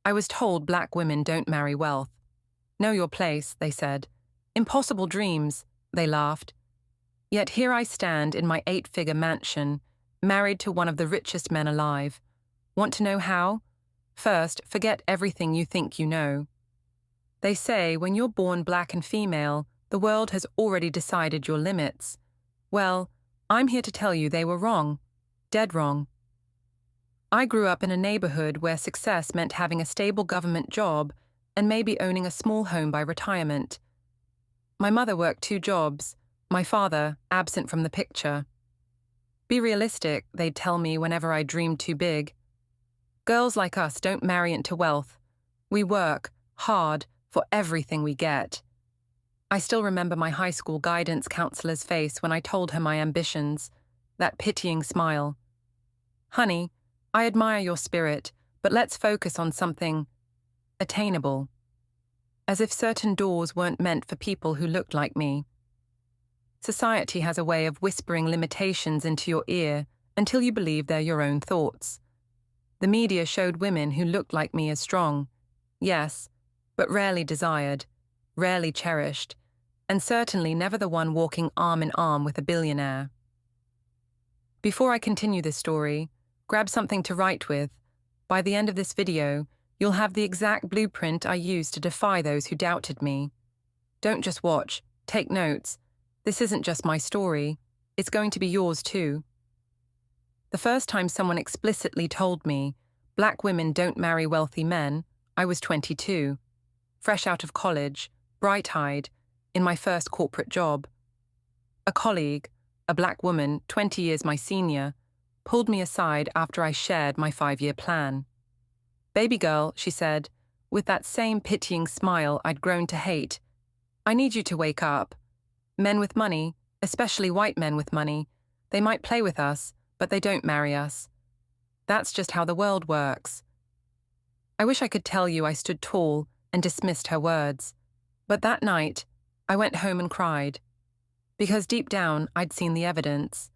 I was told black women don't marry wealth. Know your place, they said. Impossible dreams, they laughed. Yet here I stand in my 8-figure mansion, married to one of the richest men alive. Want to know how? First, forget everything you think you know. They say when you're born black and female, the world has already decided your limits. Well, I'm here to tell you they were wrong. Dead wrong. I grew up in a neighborhood where success meant having a stable government job and maybe owning a small home by retirement. My mother worked 2 jobs, my father absent from the picture. Be realistic, they'd tell me whenever I dreamed too big. Girls like us don't marry into wealth. We work hard for everything we get. I still remember my high school guidance counselor's face when I told her my ambitions, that pitying smile. Honey, I admire your spirit, but let's focus on something attainable. As if certain doors weren't meant for people who looked like me. Society has a way of whispering limitations into your ear until you believe they're your own thoughts. The media showed women who looked like me as strong, yes, but rarely desired, rarely cherished, and certainly never the one walking arm in arm with a billionaire. Before I continue this story, grab something to write with. By the end of this video, you'll have the exact blueprint I used to defy those who doubted me. Don't just watch, take notes. This isn't just my story, it's going to be yours too. The first time someone explicitly told me, black women don't marry wealthy men, I was 22, fresh out of college, bright-eyed, in my first corporate job. A colleague, a black woman 20 years my senior, pulled me aside after I shared my 5-year plan. Baby girl, she said, with that same pitying smile I'd grown to hate, I need you to wake up. Men with money, especially white men with money, they might play with us, but they don't marry us. That's just how the world works. I wish I could tell you I stood tall and dismissed her words. But that night, I went home and cried. Because deep down, I'd seen the evidence.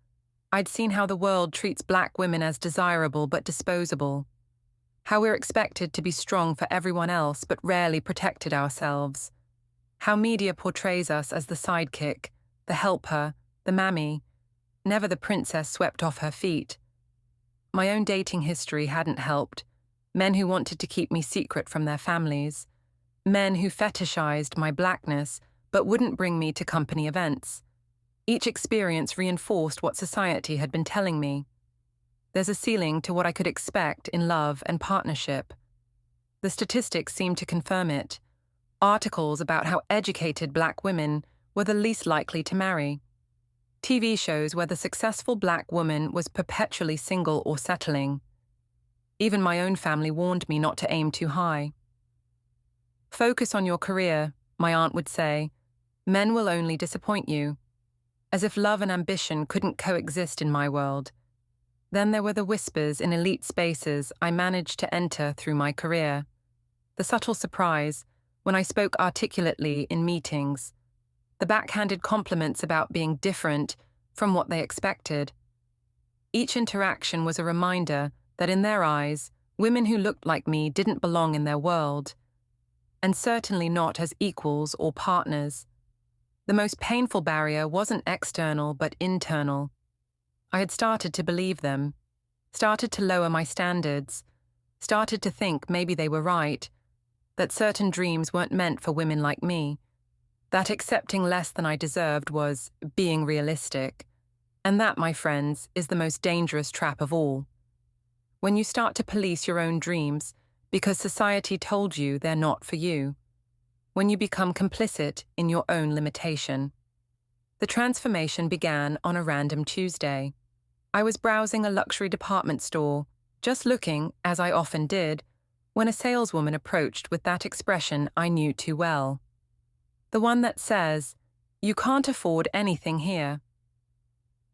I'd seen how the world treats black women as desirable but disposable. How we're expected to be strong for everyone else but rarely protected ourselves. How media portrays us as the sidekick, the helper, the mammy, never the princess swept off her feet. My own dating history hadn't helped. Men who wanted to keep me secret from their families. Men who fetishized my blackness but wouldn't bring me to company events. Each experience reinforced what society had been telling me. There's a ceiling to what I could expect in love and partnership. The statistics seemed to confirm it. Articles about how educated black women were the least likely to marry. TV shows where the successful black woman was perpetually single or settling. Even my own family warned me not to aim too high. Focus on your career, my aunt would say. Men will only disappoint you. As if love and ambition couldn't coexist in my world. Then there were the whispers in elite spaces I managed to enter through my career. The subtle surprise when I spoke articulately in meetings. The backhanded compliments about being different from what they expected. Each interaction was a reminder that in their eyes, women who looked like me didn't belong in their world. And certainly not as equals or partners. The most painful barrier wasn't external but internal. I had started to believe them, started to lower my standards, started to think maybe they were right, that certain dreams weren't meant for women like me, that accepting less than I deserved was being realistic. And that, my friends, is the most dangerous trap of all. When you start to police your own dreams because society told you they're not for you. When you become complicit in your own limitation. The transformation began on a random Tuesday. I was browsing a luxury department store, just looking, as I often did, when a saleswoman approached with that expression I knew too well. The one that says, "You can't afford anything here."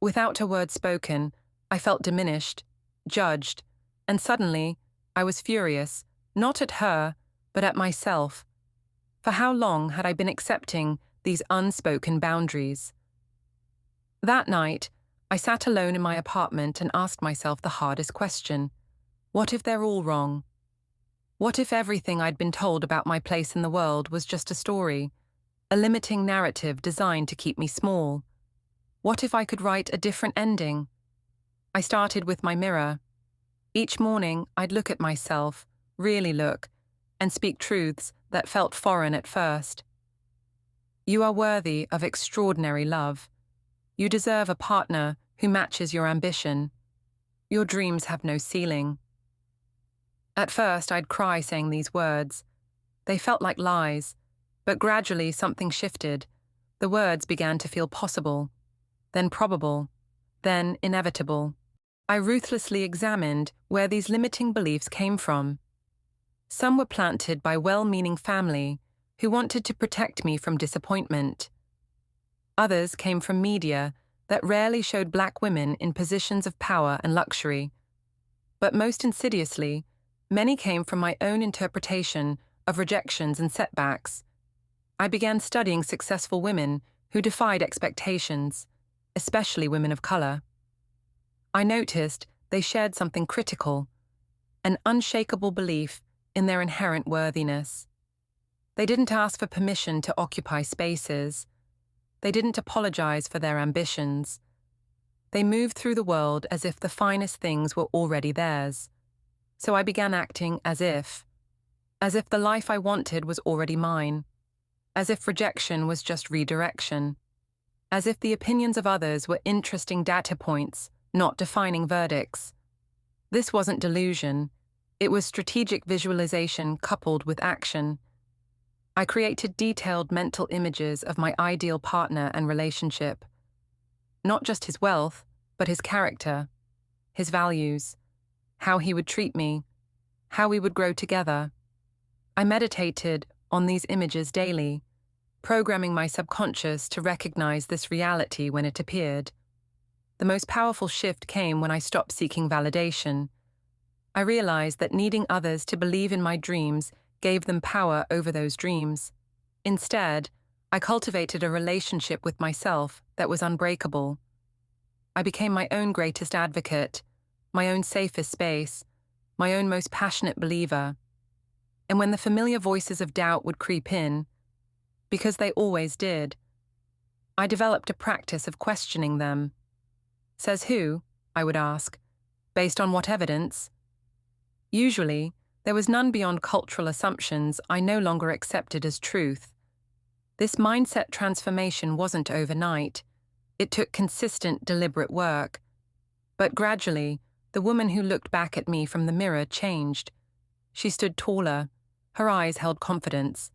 Without a word spoken, I felt diminished, judged, and suddenly I was furious, not at her, but at myself. For how long had I been accepting these unspoken boundaries? That night, I sat alone in my apartment and asked myself the hardest question. What if they're all wrong? What if everything I'd been told about my place in the world was just a story, a limiting narrative designed to keep me small? What if I could write a different ending? I started with my mirror. Each morning, I'd look at myself, really look, and speak truths that felt foreign at first. You are worthy of extraordinary love. You deserve a partner who matches your ambition. Your dreams have no ceiling. At first, I'd cry saying these words. They felt like lies, but gradually something shifted. The words began to feel possible, then probable, then inevitable. I ruthlessly examined where these limiting beliefs came from. Some were planted by well-meaning family who wanted to protect me from disappointment. Others came from media that rarely showed black women in positions of power and luxury. But most insidiously, many came from my own interpretation of rejections and setbacks. I began studying successful women who defied expectations, especially women of color. I noticed they shared something critical, an unshakable belief in their inherent worthiness. They didn't ask for permission to occupy spaces. They didn't apologize for their ambitions. They moved through the world as if the finest things were already theirs. So I began acting as if the life I wanted was already mine, as if rejection was just redirection, as if the opinions of others were interesting data points, not defining verdicts. This wasn't delusion. It was strategic visualization coupled with action. I created detailed mental images of my ideal partner and relationship. Not just his wealth, but his character, his values, how he would treat me, how we would grow together. I meditated on these images daily, programming my subconscious to recognize this reality when it appeared. The most powerful shift came when I stopped seeking validation. I realized that needing others to believe in my dreams gave them power over those dreams. Instead, I cultivated a relationship with myself that was unbreakable. I became my own greatest advocate, my own safest space, my own most passionate believer. And when the familiar voices of doubt would creep in, because they always did, I developed a practice of questioning them. Says who? I would ask. Based on what evidence? Usually, there was none beyond cultural assumptions I no longer accepted as truth. This mindset transformation wasn't overnight. It took consistent, deliberate work. But gradually, the woman who looked back at me from the mirror changed. She stood taller. Her eyes held confidence.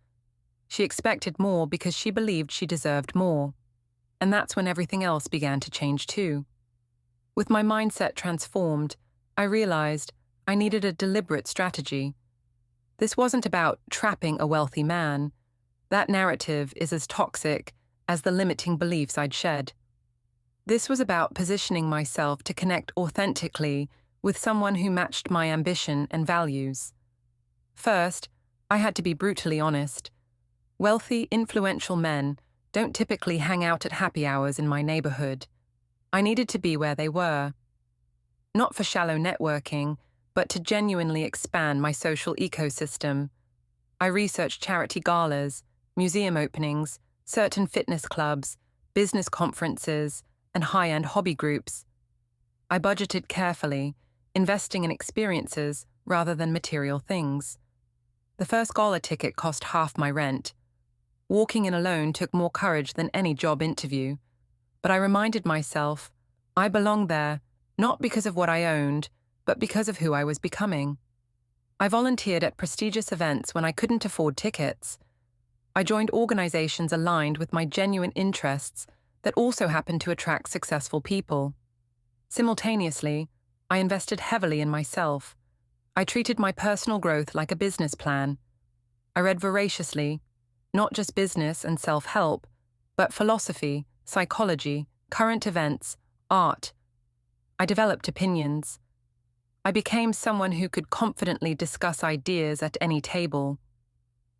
She expected more because she believed she deserved more. And that's when everything else began to change too. With my mindset transformed, I realized I needed a deliberate strategy. This wasn't about trapping a wealthy man. That narrative is as toxic as the limiting beliefs I'd shed. This was about positioning myself to connect authentically with someone who matched my ambition and values. First, I had to be brutally honest. Wealthy, influential men don't typically hang out at happy hours in my neighborhood. I needed to be where they were. Not for shallow networking, but to genuinely expand my social ecosystem. I researched charity galas, museum openings, certain fitness clubs, business conferences, and high-end hobby groups. I budgeted carefully, investing in experiences rather than material things. The first gala ticket cost half my rent. Walking in alone took more courage than any job interview. But I reminded myself, I belonged there, not because of what I owned, but because of who I was becoming. I volunteered at prestigious events when I couldn't afford tickets. I joined organizations aligned with my genuine interests that also happened to attract successful people. Simultaneously, I invested heavily in myself. I treated my personal growth like a business plan. I read voraciously, not just business and self-help, but philosophy, psychology, current events, art. I developed opinions. I became someone who could confidently discuss ideas at any table.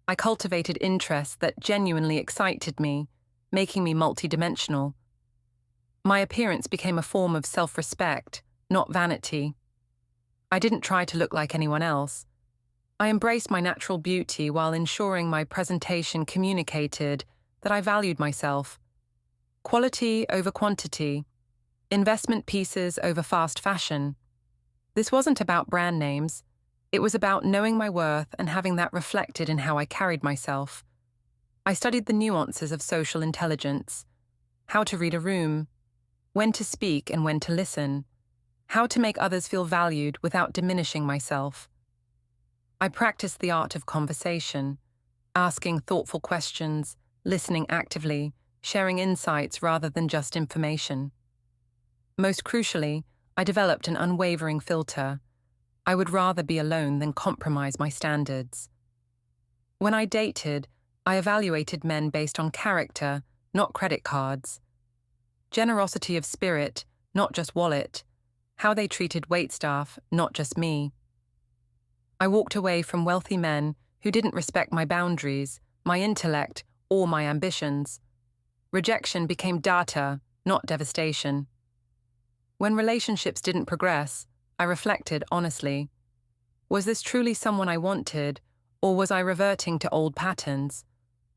I cultivated interests that genuinely excited me, making me multidimensional. My appearance became a form of self-respect, not vanity. I didn't try to look like anyone else. I embraced my natural beauty while ensuring my presentation communicated that I valued myself. Quality over quantity, investment pieces over fast fashion. This wasn't about brand names. It was about knowing my worth and having that reflected in how I carried myself. I studied the nuances of social intelligence, how to read a room, when to speak and when to listen, how to make others feel valued without diminishing myself. I practiced the art of conversation, asking thoughtful questions, listening actively, sharing insights rather than just information. Most crucially, I developed an unwavering filter. I would rather be alone than compromise my standards. When I dated, I evaluated men based on character, not credit cards. Generosity of spirit, not just wallet. How they treated waitstaff, not just me. I walked away from wealthy men who didn't respect my boundaries, my intellect, or my ambitions. Rejection became data, not devastation. When relationships didn't progress, I reflected honestly. Was this truly someone I wanted, or was I reverting to old patterns?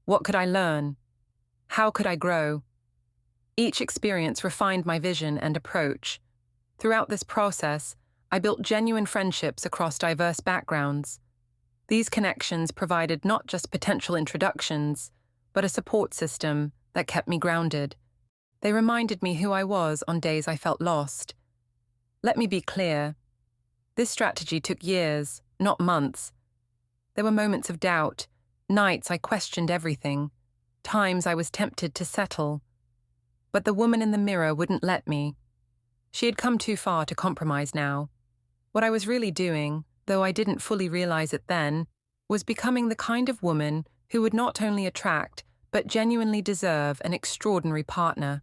What could I learn? How could I grow? Each experience refined my vision and approach. Throughout this process, I built genuine friendships across diverse backgrounds. These connections provided not just potential introductions, but a support system that kept me grounded. They reminded me who I was on days I felt lost. Let me be clear. This strategy took years, not months. There were moments of doubt, nights I questioned everything, times I was tempted to settle. But the woman in the mirror wouldn't let me. She had come too far to compromise now. What I was really doing, though I didn't fully realize it then, was becoming the kind of woman who would not only attract, but genuinely deserve an extraordinary partner,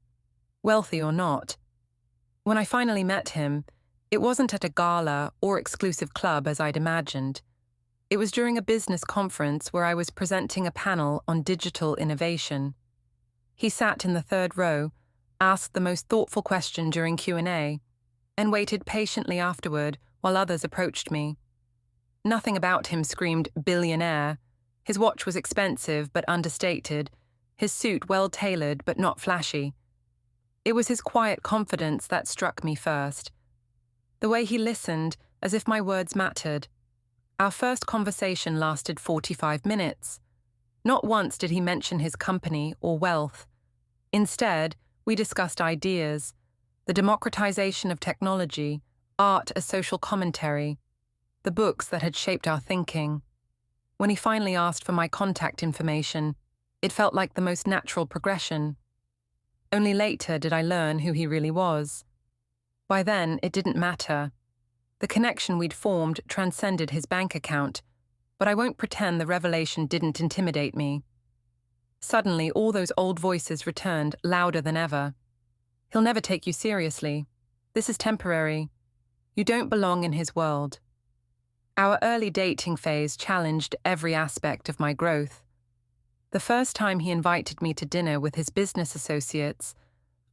wealthy or not. When I finally met him, it wasn't at a gala or exclusive club as I'd imagined. It was during a business conference where I was presenting a panel on digital innovation. He sat in the third row, asked the most thoughtful question during Q&A, and waited patiently afterward while others approached me. Nothing about him screamed billionaire. His watch was expensive but understated, his suit well-tailored but not flashy. It was his quiet confidence that struck me first. The way he listened, as if my words mattered. Our first conversation lasted 45 minutes. Not once did he mention his company or wealth. Instead, we discussed ideas, the democratization of technology, art as social commentary, the books that had shaped our thinking. When he finally asked for my contact information, it felt like the most natural progression. Only later did I learn who he really was. By then, it didn't matter. The connection we'd formed transcended his bank account, but I won't pretend the revelation didn't intimidate me. Suddenly, all those old voices returned, louder than ever. He'll never take you seriously. This is temporary. You don't belong in his world. Our early dating phase challenged every aspect of my growth. The first time he invited me to dinner with his business associates,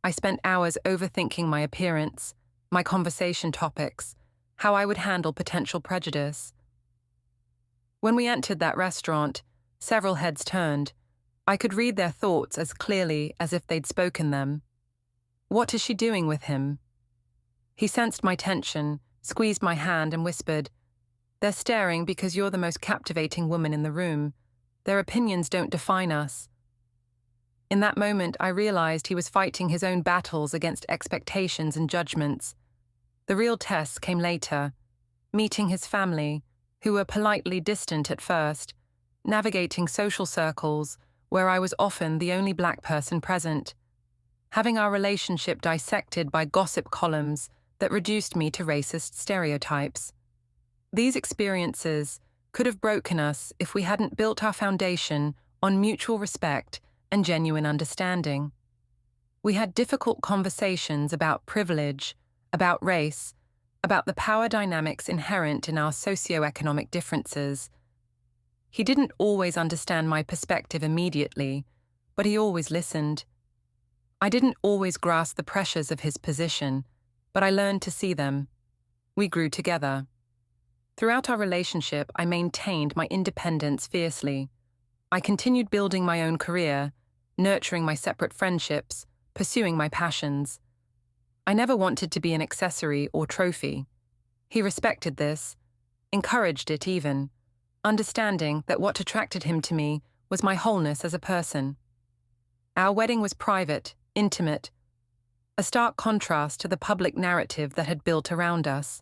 I spent hours overthinking my appearance, my conversation topics, how I would handle potential prejudice. When we entered that restaurant, several heads turned. I could read their thoughts as clearly as if they'd spoken them. What is she doing with him? He sensed my tension, squeezed my hand and whispered, "They're staring because you're the most captivating woman in the room. Their opinions don't define us." In that moment, I realized he was fighting his own battles against expectations and judgments. The real test came later, meeting his family, who were politely distant at first, navigating social circles where I was often the only black person present, having our relationship dissected by gossip columns that reduced me to racist stereotypes. These experiences could have broken us if we hadn't built our foundation on mutual respect and genuine understanding. We had difficult conversations about privilege, about race, about the power dynamics inherent in our socioeconomic differences. He didn't always understand my perspective immediately, but he always listened. I didn't always grasp the pressures of his position, but I learned to see them. We grew together. Throughout our relationship, I maintained my independence fiercely. I continued building my own career, nurturing my separate friendships, pursuing my passions. I never wanted to be an accessory or trophy. He respected this, encouraged it even, understanding that what attracted him to me was my wholeness as a person. Our wedding was private, intimate, a stark contrast to the public narrative that had built around us.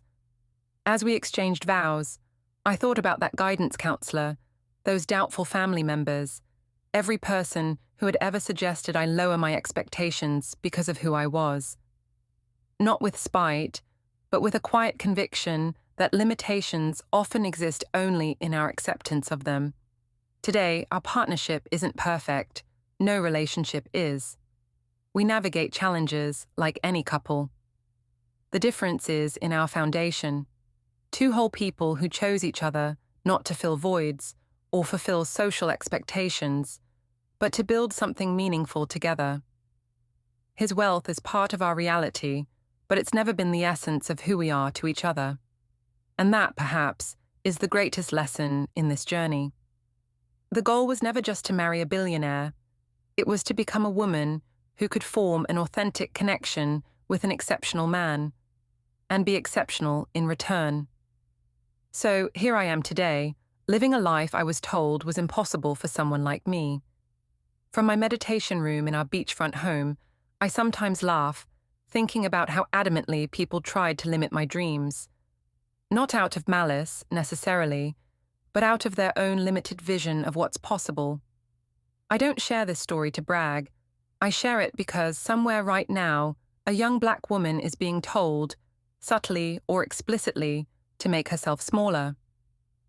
As we exchanged vows, I thought about that guidance counselor, those doubtful family members, every person who had ever suggested I lower my expectations because of who I was. Not with spite, but with a quiet conviction that limitations often exist only in our acceptance of them. Today, our partnership isn't perfect. No relationship is. We navigate challenges like any couple. The difference is in our foundation. Two whole people who chose each other not to fill voids or fulfill social expectations, but to build something meaningful together. His wealth is part of our reality, but it's never been the essence of who we are to each other. And that, perhaps, is the greatest lesson in this journey. The goal was never just to marry a billionaire. It was to become a woman who could form an authentic connection with an exceptional man, and be exceptional in return. So here I am today, living a life I was told was impossible for someone like me. From my meditation room in our beachfront home, I sometimes laugh, thinking about how adamantly people tried to limit my dreams. Not out of malice, necessarily, but out of their own limited vision of what's possible. I don't share this story to brag. I share it because somewhere right now, a young black woman is being told, subtly or explicitly, to make herself smaller,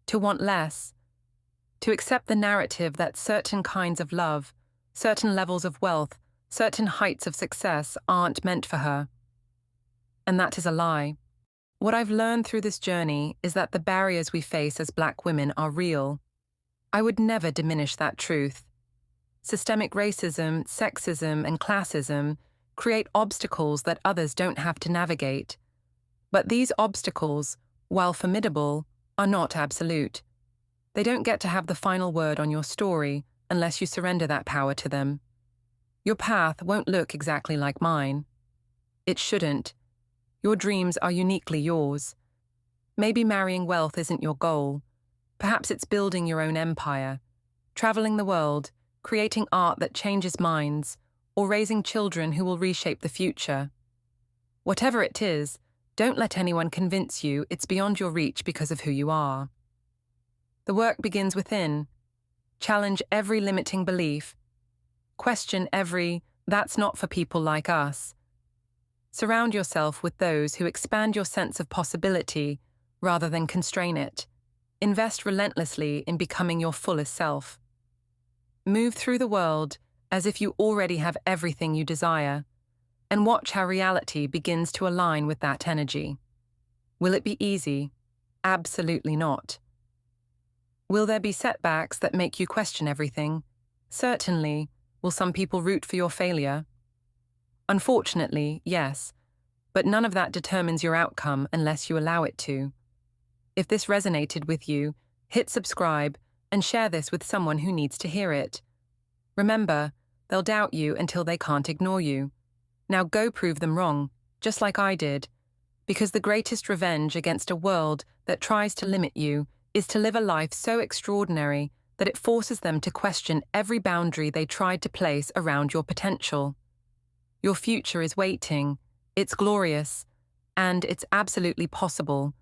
to want less, to accept the narrative that certain kinds of love, certain levels of wealth, certain heights of success aren't meant for her. And that is a lie. What I've learned through this journey is that the barriers we face as black women are real. I would never diminish that truth. Systemic racism, sexism, and classism create obstacles that others don't have to navigate. But these obstacles, while formidable, are not absolute. They don't get to have the final word on your story unless you surrender that power to them. Your path won't look exactly like mine. It shouldn't. Your dreams are uniquely yours. Maybe marrying wealth isn't your goal. Perhaps it's building your own empire, traveling the world, creating art that changes minds, or raising children who will reshape the future. Whatever it is, don't let anyone convince you it's beyond your reach because of who you are. The work begins within. Challenge every limiting belief. Question every, "That's not for people like us." Surround yourself with those who expand your sense of possibility rather than constrain it. Invest relentlessly in becoming your fullest self. Move through the world as if you already have everything you desire, and watch how reality begins to align with that energy. Will it be easy? Absolutely not. Will there be setbacks that make you question everything? Certainly. Will some people root for your failure? Unfortunately, yes, but none of that determines your outcome unless you allow it to. If this resonated with you, hit subscribe and share this with someone who needs to hear it. Remember, they'll doubt you until they can't ignore you. Now go prove them wrong, just like I did, because the greatest revenge against a world that tries to limit you is to live a life so extraordinary that it forces them to question every boundary they tried to place around your potential. Your future is waiting, it's glorious, and it's absolutely possible,